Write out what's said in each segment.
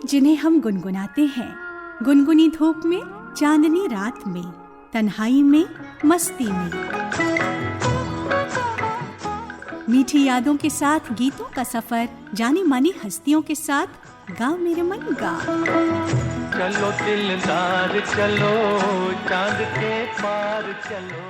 जिन्हें हम गुनगुनाते हैं, गुनगुनी धूप में, चांदनी रात में, तन्हाई में, मस्ती में। मीठी यादों के साथ गीतों का सफर, जानी मानी हस्तियों के साथ गा मेरे मन गा। चलो दिलदार चलो, चांद के पार चलो।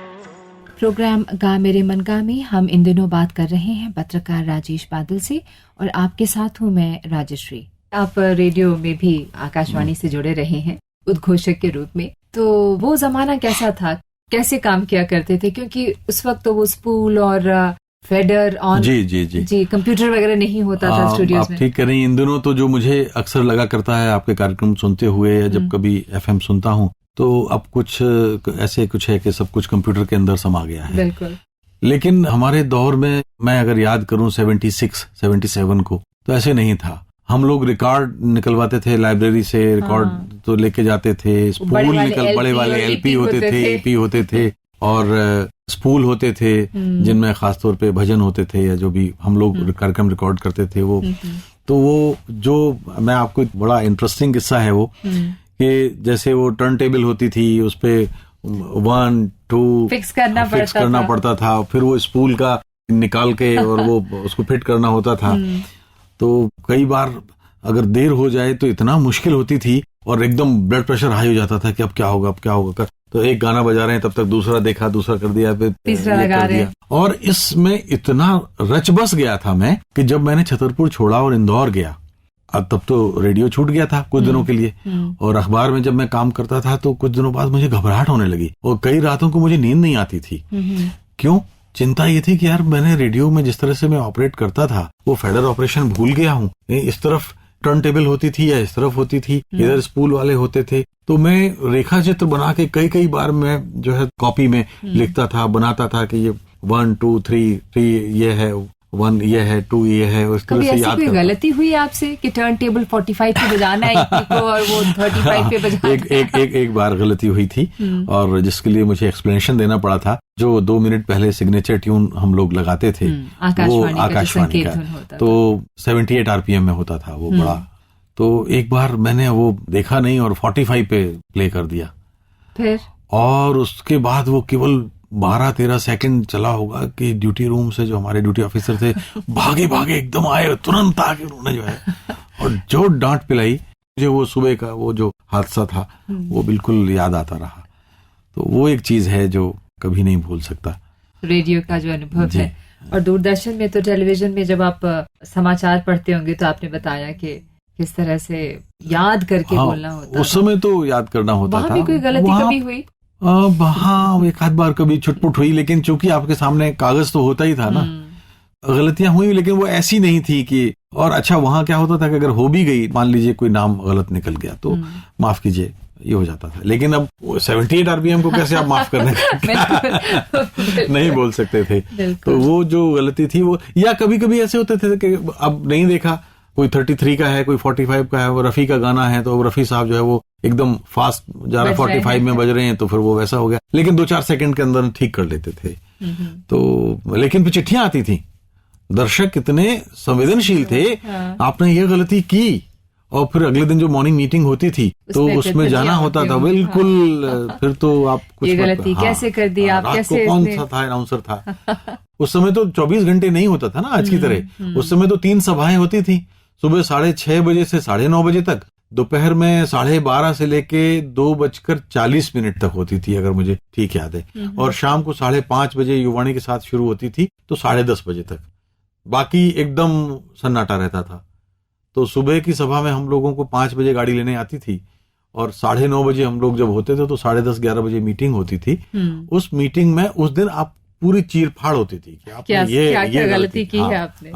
प्रोग्राम गा मेरे मन गा में हम इन दिनों बात कर रहे हैं पत्रकार राजेश बादल से, और आपके साथ हूँ मैं राजश्री। आप रेडियो में भी आकाशवाणी से जुड़े रहे हैं उद्घोषक के रूप में, तो वो जमाना कैसा था, कैसे काम किया करते थे? क्योंकि उस वक्त तो वो स्पूल और फेडर ऑन जी कंप्यूटर वगैरह नहीं होता था स्टूडियोज में। आप ठीक कह रही हैं। इन दिनों तो जो मुझे अक्सर लगा करता है आपके कार्यक्रम सुनते हुए, या जब कभी एफएम सुनता हूँ, तो अब कुछ ऐसे कुछ है कि सब कुछ कंप्यूटर के अंदर समा गया है। बिल्कुल। लेकिन हमारे दौर में मैं अगर याद करूं 76, 77 को, तो ऐसे नहीं था। हम लोग रिकॉर्ड निकलवाते थे लाइब्रेरी से, रिकॉर्ड तो लेके जाते थे, स्पूल बड़े वाले एलपी होते थे, एपी होते थे, और स्पूल होते थे जिनमें खासतौर पे भजन होते थे, या जो भी हम लोग कार्यक्रम रिकॉर्ड करते थे वो। तो वो जो मैं आपको बड़ा इंटरेस्टिंग किस्सा है वो, कि जैसे वो टर्न टेबल होती थी, उस पे 1 2 फिक्स करना पड़ता था, फिर वो स्पूल का निकाल के और वो उसको फिट करना होता था। तो कई बार अगर देर हो जाए तो इतना मुश्किल होती थी, और एकदम ब्लड प्रेशर हाई हो जाता था कि अब क्या होगा। तो एक गाना बजा रहे हैं, तब तक दूसरा देखा, दूसरा कर दिया, फिर तीसरा लगा रहे हैं। और इसमें इतना रच बस गया था मैं कि जब मैंने छतरपुर छोड़ा और इंदौर गया, अब तब तो रेडियो छूट गया था कुछ दिनों के लिए, और अखबार में जब मैं काम करता था तो कुछ दिनों बाद मुझे घबराहट होने लगी, और कई रातों को मुझे नींद नहीं आती थी। क्यों? चिंता ये थी कि यार मैंने रेडियो में जिस तरह से मैं ऑपरेट करता था वो फेडर ऑपरेशन भूल गया हूँ। इस तरफ टर्न टेबल होती थी या इस तरफ होती थी, इधर स्पूल वाले होते थे। तो मैं रेखा चित्र बना के कई बार मैं जो है कॉपी में लिखता था, बनाता था कि ये 1 2 3 ये है, 1 ये है, 2 ये है। उस तरह से याद कोई गलती हुई आपसे कि टर्न टेबल 45 पे बजाना है को और वो 35 पे बजाना? एक बार गलती हुई थी, और जिसके लिए मुझे एक्सप्लेनेशन देना पड़ा था। जो 2 मिनट पहले सिग्नेचर ट्यून हम लोग लगाते थे वो आकाशवाणी का, तो 78 RPM में होता था वो बड़ा। तो एक बार मैंने वो देखा नहीं और 45 पे प्ले कर दिया, फिर और उसके बाद वो केवल 12-13 सेकंड चला होगा कि ड्यूटी रूम से जो हमारे ड्यूटी ऑफिसर थे भागे एकदम आए, तुरंत आके उन्होंने जो है और जो डांट पिलाई मुझे। वो सुबह का वो जो हादसा था वो बिल्कुल याद आता रहा। तो वो एक चीज है जो कभी नहीं भूल सकता, रेडियो का जो अनुभव है। और दूरदर्शन में तो, टेलीविजन में जब आप समाचार पढ़ते होंगे तो आपने बताया कि किस तरह से याद करके बोलना होता। उस समय तो याद करना होता था। वहां भी कोई गलती कभी हुई? हाँ, एक आध बार कभी छुटपुट हुई, लेकिन चूंकि आपके सामने कागज तो होता ही था ना, गलतियां हुई लेकिन वो ऐसी नहीं थी कि। और अच्छा, वहां क्या होता था कि अगर हो भी गई, मान लीजिए कोई नाम गलत निकल गया तो माफ कीजिए, ये हो जाता था। लेकिन अब 78 RPM को कैसे आप माफ करने नहीं बोल सकते थे। तो वो जो गलती थी वो, या कभी कभी ऐसे होते थे कि अब नहीं देखा, कोई 33 का है, कोई 45 का है, वो रफी का गाना है, तो रफी साहब जो है वो एकदम फास्ट जा रहा है, 45 में बज रहे हैं, तो फिर वो वैसा हो गया। लेकिन 2-4 सेकंड के अंदर ठीक कर लेते थे। तो लेकिन फिर चिट्ठियां आती थी, दर्शक इतने संवेदनशील थे, आपने ये गलती की, और फिर अगले दिन जो मॉर्निंग मीटिंग होती थी तो उसमें जाना होता था। बिल्कुल। फिर तो आप कुछ ये गलती कैसे कर दी आप, कैसे कौन सा था अनाउंसर था उस समय तो 24 घंटे नहीं होता था ना आज की तरह। उस समय तो 3 सभाएं होती थी, सुबह 6:30 बजे से 9:30 बजे तक, दोपहर में 12:30 से लेके 2:40 तक होती थी, अगर मुझे ठीक याद है, और शाम को 5:30 बजे युवाणी के साथ शुरू होती थी तो 10:30 बजे तक, बाकी एकदम सन्नाटा रहता था। तो सुबह की सभा में हम लोगों को 5 बजे गाड़ी लेने आती थी, और 9:30 बजे हम लोग जब होते थे तो 10:30-11 बजे मीटिंग होती थी। उस मीटिंग में उस दिन आप पूरी चीरफाड़ होती थी कि आपने ये गलती की है आपने।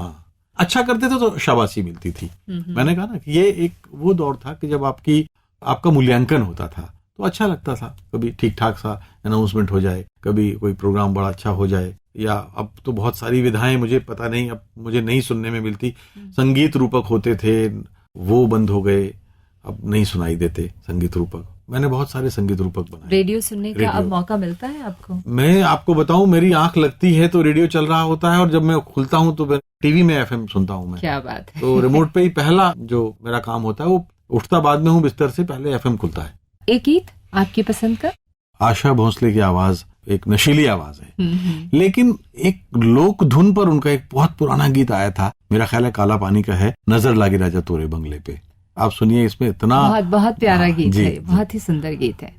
अच्छा करते थे तो शाबाशी मिलती थी। मैंने कहा ना कि ये एक वो दौर था कि जब आपका मूल्यांकन होता था तो अच्छा लगता था। कभी ठीक ठाक सा अनाउंसमेंट हो जाए, कभी कोई प्रोग्राम बड़ा अच्छा हो जाए, या अब तो बहुत सारी विधाएं मुझे पता नहीं, अब मुझे नहीं सुनने में मिलती। संगीत रूपक होते थे, वो बंद हो गए, अब नहीं सुनाई देते संगीत रूपक। मैंने बहुत सारे संगीत रूपक बनाए। रेडियो सुनने का अब मौका मिलता है आपको? मैं आपको बताऊं, मेरी आंख लगती है तो रेडियो चल रहा होता है, और जब मैं खुलता हूं तो टीवी में FM सुनता हूं मैं। क्या बात है। तो रिमोट पे ही पहला जो मेरा काम होता है वो उठता बाद में हूँ बिस्तर से, पहले एफएम खुलता है। एक गीत आपकी पसंद का? आशा भोसले की आवाज एक नशीली आवाज है, लेकिन एक लोक धुन पर उनका एक बहुत पुराना गीत आया था, मेरा ख्याल है काला पानी का है, नजर लागी राजा तोरे बंगले पे। आप सुनिए, इसमें इतना बहुत बहुत प्यारा गीत जी, है, जी। बहुत ही सुंदर गीत है।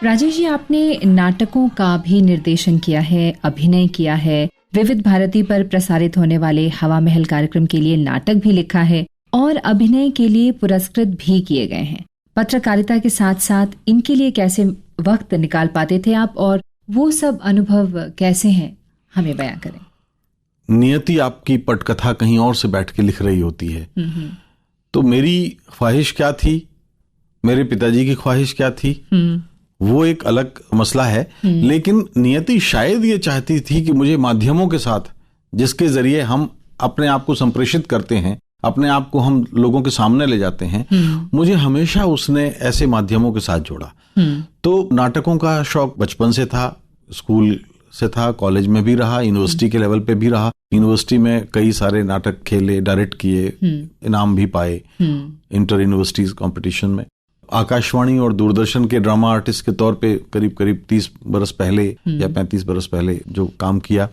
राजेश जी, आपने नाटकों का भी निर्देशन किया है, अभिनय किया है, विविध भारती पर प्रसारित होने वाले हवा महल कार्यक्रम के लिए नाटक भी लिखा है और अभिनय के लिए पुरस्कृत भी किए गए हैं। पत्रकारिता के साथ साथ इनके लिए कैसे वक्त निकाल पाते थे आप, और वो सब अनुभव कैसे हैं, हमें बयां करें। नियति आपकी पटकथा कहीं और से बैठ के लिख रही होती है। तो मेरी ख्वाहिश क्या थी, मेरे पिताजी की ख्वाहिश क्या थी, वो एक अलग मसला है। लेकिन नियति शायद ये चाहती थी कि मुझे माध्यमों के साथ, जिसके जरिए हम अपने आप को संप्रेषित करते हैं, अपने आप को हम लोगों के सामने ले जाते हैं, मुझे हमेशा उसने ऐसे माध्यमों के साथ जोड़ा। तो नाटकों का शौक बचपन से था, स्कूल से था, कॉलेज में भी रहा, यूनिवर्सिटी के लेवल पे भी रहा। यूनिवर्सिटी में कई सारे नाटक खेले, डायरेक्ट किए, इनाम भी पाए इंटर यूनिवर्सिटीज कंपटीशन में। आकाशवाणी और दूरदर्शन के ड्रामा आर्टिस्ट के तौर पे करीब करीब 30 बरस पहले या 35 बरस पहले जो काम किया,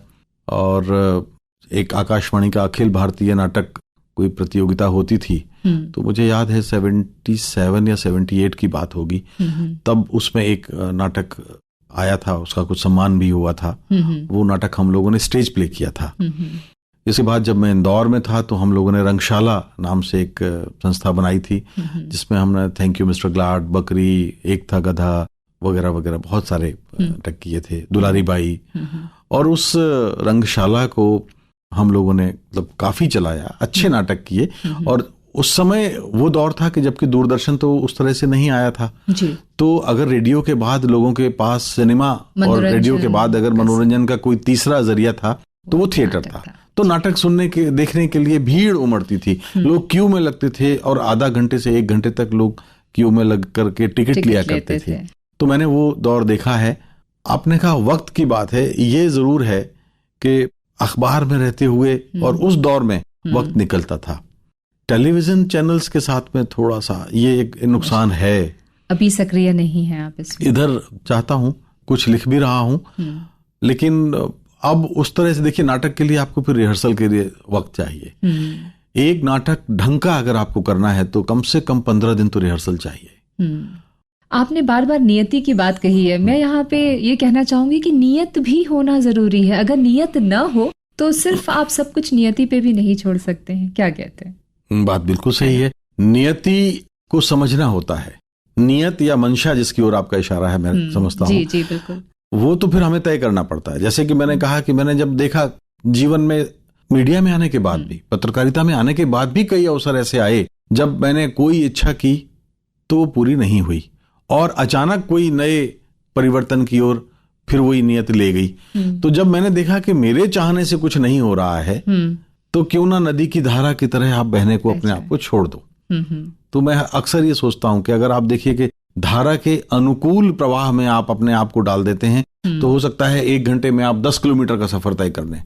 और एक आकाशवाणी का अखिल भारतीय नाटक कोई प्रतियोगिता होती थी, तो मुझे याद है 77 या 78 की बात होगी, तब उसमें एक नाटक आया था, उसका कुछ सम्मान भी हुआ था। वो नाटक हम लोगों ने स्टेज प्ले किया था। इसके बाद जब मैं इंदौर में था तो हम लोगों ने रंगशाला नाम से एक संस्था बनाई थी, जिसमें हमने थैंक यू मिस्टर ग्लाड, बकरी, एक था गधा वगैरह वगैरह बहुत सारे नाटक किए थे, दुलारी बाई। और उस रंगशाला को हम लोगों ने मतलब काफी चलाया, अच्छे नाटक किए। और उस समय वो दौर था कि जबकि दूरदर्शन तो उस तरह से नहीं आया था जी। तो अगर रेडियो के बाद लोगों के पास सिनेमा और रेडियो के बाद अगर मनोरंजन का कोई तीसरा जरिया था तो वो थिएटर था। तो नाटक सुनने के देखने के लिए भीड़ उमड़ती थी, लोग क्यू में लगते थे और आधा घंटे से 1 घंटे तक लोग क्यू में लग करके टिकट लिया करते थे। तो मैंने वो दौर देखा है। आपने कहा वक्त की बात है, ये जरूर है कि अखबार में रहते हुए और उस दौर में वक्त निकलता था। टेलीविजन चैनल्स के साथ में थोड़ा सा ये एक नुकसान है, अभी सक्रिय नहीं है आप इसमें। इधर चाहता हूं, कुछ लिख भी रहा हूं, लेकिन अब उस तरह से देखिए नाटक के लिए आपको फिर रिहर्सल के लिए वक्त चाहिए। एक नाटक ढंग का अगर आपको करना है तो कम से कम 15 दिन तो रिहर्सल चाहिए। आपने बार बार नियति की बात कही है, मैं यहाँ पे ये कहना चाहूंगी कि नियत भी होना जरूरी है। अगर नियत न हो तो सिर्फ आप सब कुछ नियति पे भी नहीं छोड़ सकते हैं, क्या कहते हैं? बात बिल्कुल सही है। नियति को समझना होता है, नियत या मंशा जिसकी ओर आपका इशारा है, मैं समझता हूँ। जी जी बिल्कुल। वो तो फिर हमें तय करना पड़ता है। जैसे कि मैंने कहा कि मैंने जब देखा जीवन में मीडिया में आने के बाद भी, पत्रकारिता में आने के बाद भी कई अवसर ऐसे आए जब मैंने कोई इच्छा की तो वो पूरी नहीं हुई और अचानक कोई नए परिवर्तन की ओर फिर वही नियत ले गई। तो जब मैंने देखा कि मेरे चाहने से कुछ नहीं हो रहा है तो क्यों ना नदी की धारा की तरह आप बहने को अपने आप को छोड़ दो। तो मैं अक्सर ये सोचता हूं कि अगर आप देखिए कि धारा के अनुकूल प्रवाह में आप अपने आप को डाल देते हैं तो हो सकता है 1 घंटे में आप 10 किलोमीटर का सफर तय कर लें,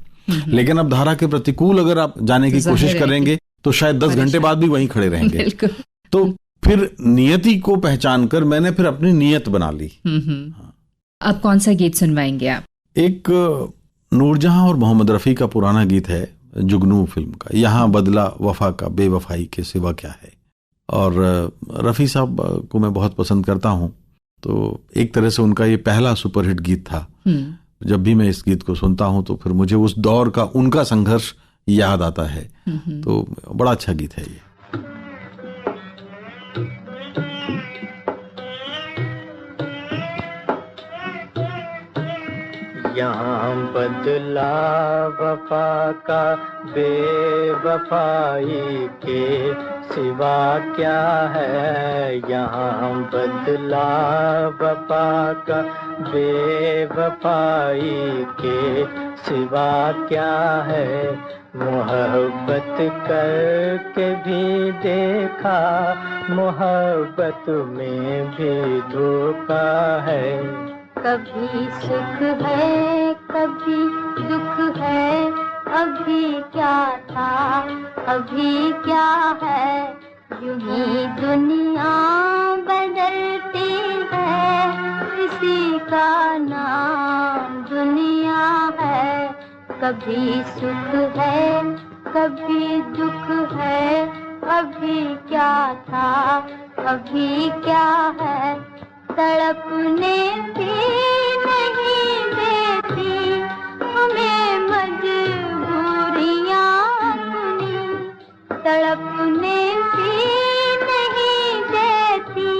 लेकिन अब धारा के प्रतिकूल अगर आप जाने की कोशिश करेंगे तो शायद 10 घंटे बाद भी वहीं खड़े रहेंगे। तो फिर नियति को पहचान कर मैंने फिर अपनी नियत बना ली। अब कौन सा गीत सुनवाएंगे आप? एक नूरजहां और मोहम्मद रफी का पुराना गीत है जुगनू फिल्म का, यहाँ बदला वफा का बेवफाई के सिवा क्या है। और रफी साहब को मैं बहुत पसंद करता हूं, तो एक तरह से उनका ये पहला सुपरहिट गीत था। जब भी मैं इस गीत को सुनता हूं तो फिर मुझे उस दौर का उनका संघर्ष याद आता है। तो बड़ा अच्छा गीत है ये। यहाँ बदला वफा का बेवफाई के सिवा क्या है। यहाँ बदला वफा का बेवफाई के सिवा क्या है। मोहब्बत करके भी देखा, मोहब्बत में भी धोखा है। कभी सुख है कभी दुख है, अभी क्या था अभी क्या है। यूं ही दुनिया बदलती है, इसी का नाम दुनिया है। कभी सुख है कभी दुख है, अभी क्या था अभी क्या है। तड़पने भी नहीं देती हमें मजबूरियाँ अपनी, तड़पने भी नहीं देती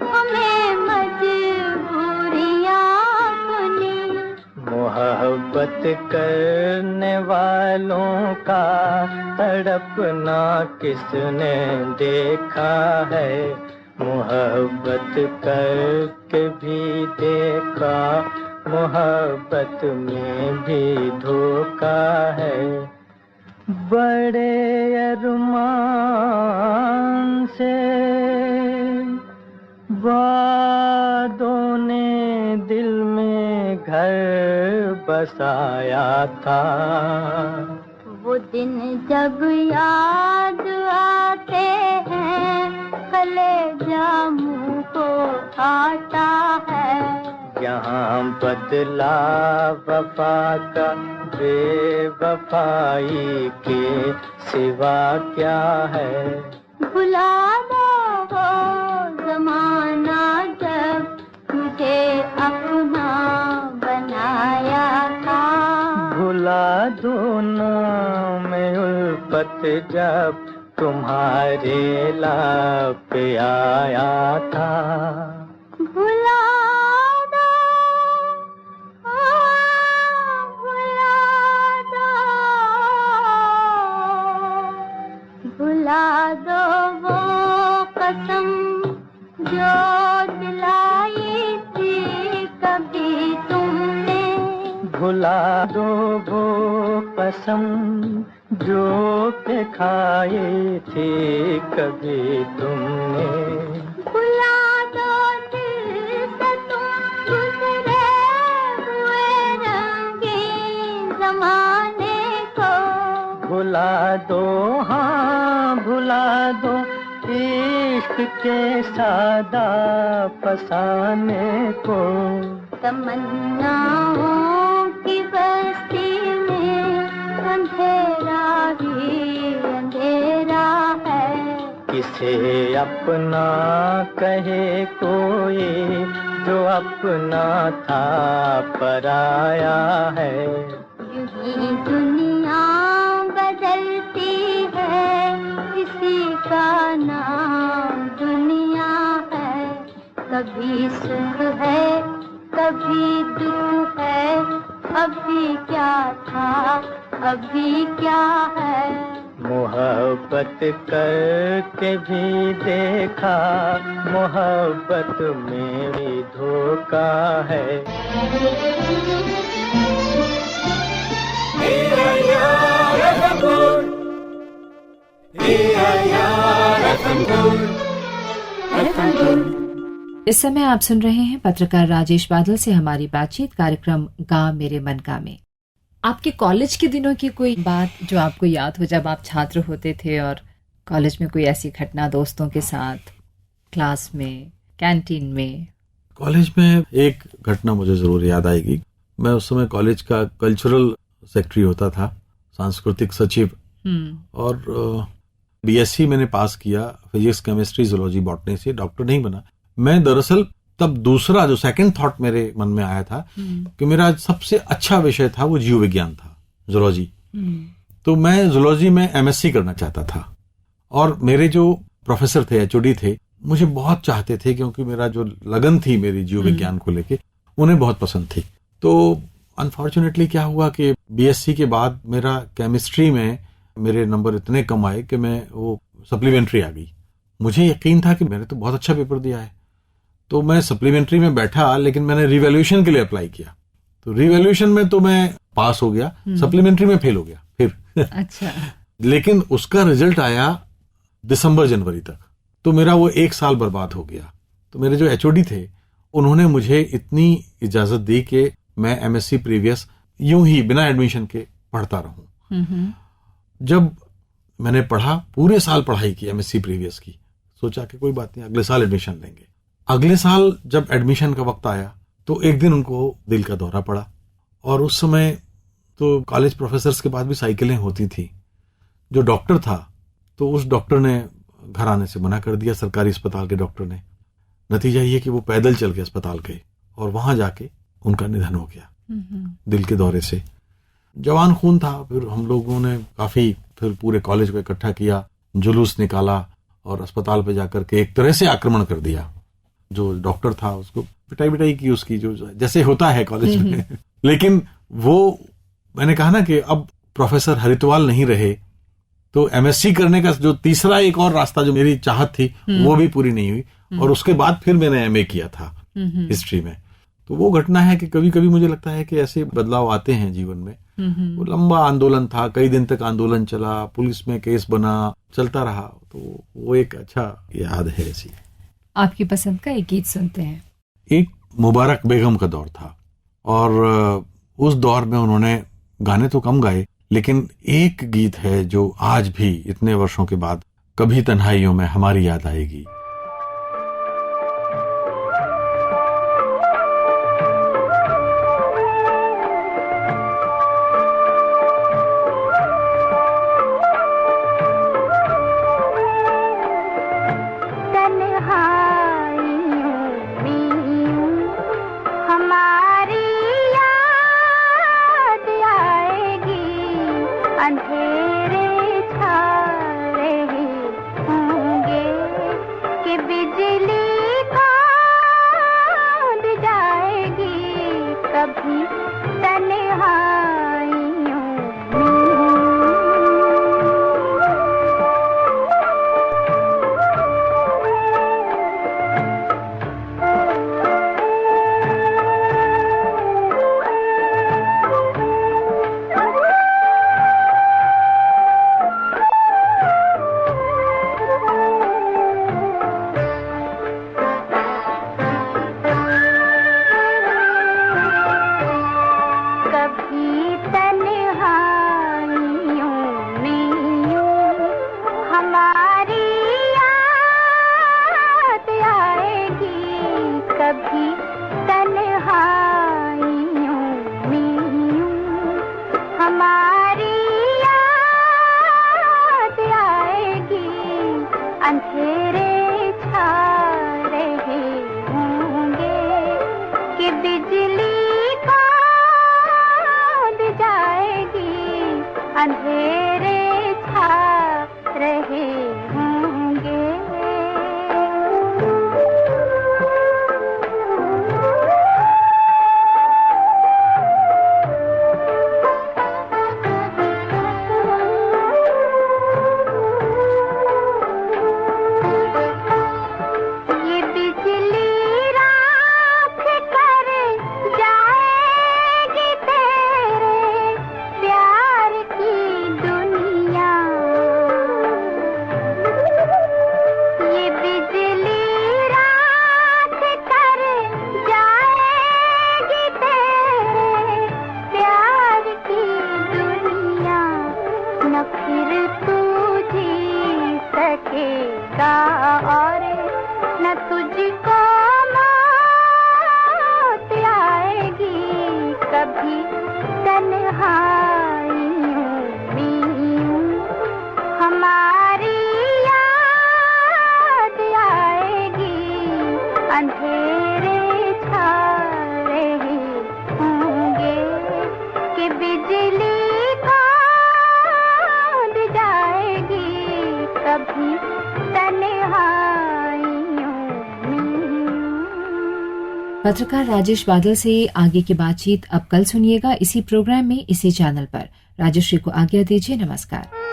हमें मजबूरियाँ अपनी। मोहब्बत करने वालों का तड़पना किसने देखा है। मोहब्बत करके भी देखा, मोहब्बत में भी धोखा है। बड़े अरमान से वादों ने दिल में घर बसाया था। वो दिन जब याद आते हैं, कलेजा मुँह को आता है। यहाँ बदला वफा का बेवफाई के सिवा क्या है। भुला दो वो ज़माना जब मुझे अपना बनाया था। भुला दो ना मोहब्बत जब तुम्हारे लब पे आया था। भुला दो, भुला दो, भुला दो वो कसम जो दिलाई थी कभी तुमने। भुला दो वो कसम जो के खाई थी कभी तुमने। भुला दो दिल से तुम गुजरे हुए रंगीन ज़माने को। भुला दो, हाँ भुला दो इश्क के सादा फसाने को। तमन्नाओं की बस्ती में अंधेरा ही अंधेरा है। किसे अपना कहे कोई जो अपना था पराया है। यूं ही दुनिया बदलती है, इसी का नाम दुनिया है। कभी सुख है कभी दुख है, अभी क्या था अभी क्या है। मोहब्बत करके भी देखा, मोहब्बत में भी धोखा है। इस समय आप सुन रहे हैं पत्रकार राजेश बादल से हमारी बातचीत, कार्यक्रम गाँव मेरे मन का में। आपके कॉलेज के दिनों की कोई बात जो आपको याद हो, जब आप छात्र होते थे और कॉलेज में कोई ऐसी घटना दोस्तों के साथ, क्लास में, कैंटीन में? कॉलेज में एक घटना मुझे जरूर याद आएगी। मैं उस समय कॉलेज का कल्चरल सेक्रेटरी होता था, सांस्कृतिक सचिव, और बीएससी मैंने पास किया फिजिक्स, केमिस्ट्री, जूलॉजी, बॉटनी से। डॉक्टर नहीं बना मैं। दरअसल तब दूसरा जो सेकंड थॉट मेरे मन में आया था कि मेरा सबसे अच्छा विषय था वो जीव विज्ञान था, जूलॉजी। तो मैं जूलॉजी में एमएससी करना चाहता था, और मेरे जो प्रोफेसर थे, एचओडी थे, मुझे बहुत चाहते थे, क्योंकि मेरा जो लगन थी मेरी जीव विज्ञान को लेके, उन्हें बहुत पसंद थी। तो अनफॉर्चुनेटली क्या हुआ कि बीएससी के बाद मेरा केमिस्ट्री में मेरे नंबर इतने कम आए कि मैं वो सप्लीमेंट्री आ गई। मुझे यकीन था कि मैंने तो बहुत अच्छा पेपर दिया है, तो मैं सप्लीमेंट्री में बैठा, लेकिन मैंने रिवैल्यूएशन के लिए अप्लाई किया। तो रिवैल्यूएशन में तो मैं पास हो गया, सप्लीमेंट्री में फेल हो गया फिर। अच्छा। लेकिन उसका रिजल्ट आया दिसंबर जनवरी तक, तो मेरा वो एक साल बर्बाद हो गया। तो मेरे जो एचओडी थे उन्होंने मुझे इतनी इजाजत दी कि मैं एमएससी प्रीवियस यूं ही बिना एडमिशन के पढ़ता रहूं। जब मैंने पढ़ा, पूरे साल पढ़ाई की एमएससी प्रीवियस की, सोचा कि कोई बात नहीं, अगले साल एडमिशन लेंगे। अगले साल जब एडमिशन का वक्त आया तो एक दिन उनको दिल का दौरा पड़ा, और उस समय तो कॉलेज प्रोफेसर्स के पास भी साइकिलें होती थी। जो डॉक्टर था तो उस डॉक्टर ने घर आने से मना कर दिया, सरकारी अस्पताल के डॉक्टर ने। नतीजा ये कि वो पैदल चल के अस्पताल गए और वहां जाके उनका निधन हो गया दिल के दौरे से। जवान खून था। फिर हम लोगों ने काफी फिर पूरे कॉलेज को इकट्ठा किया, जुलूस निकाला और अस्पताल पे जाकर के एक तरह से आक्रमण कर दिया। जो डॉक्टर था उसको पिटाई की उसकी, जो जैसे होता है कॉलेज में। लेकिन वो मैंने कहा ना कि अब प्रोफेसर हरितवाल नहीं रहे, तो एमएससी करने का जो तीसरा एक और रास्ता जो मेरी चाहत थी वो भी पूरी नहीं हुई। और उसके बाद फिर मैंने एमए किया था हिस्ट्री में। तो वो घटना है कि कभी कभी मुझे लगता है कि ऐसे बदलाव आते हैं जीवन में। वो लंबा आंदोलन था, कई दिन तक आंदोलन चला, पुलिस में केस बना, चलता रहा। तो वो एक अच्छा याद है ऐसी। आपकी पसंद का एक गीत सुनते हैं। एक मुबारक बेगम का दौर था, और उस दौर में उन्होंने गाने तो कम गाए, लेकिन एक गीत है जो आज भी इतने वर्षों के बाद कभी तन्हाइयों में हमारी याद आएगी। अंधेरे छा तन्हाइयों में। अंधेरे छा रहे होंगे कि बिजली कौंध जाएगी, अंधेरे छा रहे होंगे। और न तुझको मौत आएगी कभी तन्हाइयों में, हमारी याद आएगी, अंधेरे छा रहे होंगे कि बिजली कौंध जाएगी कभी पत्रकार राजेश बादल से आगे की बातचीत अब कल सुनिएगा इसी प्रोग्राम में, इसी चैनल पर। राजश्री को आज्ञा दीजिए, नमस्कार।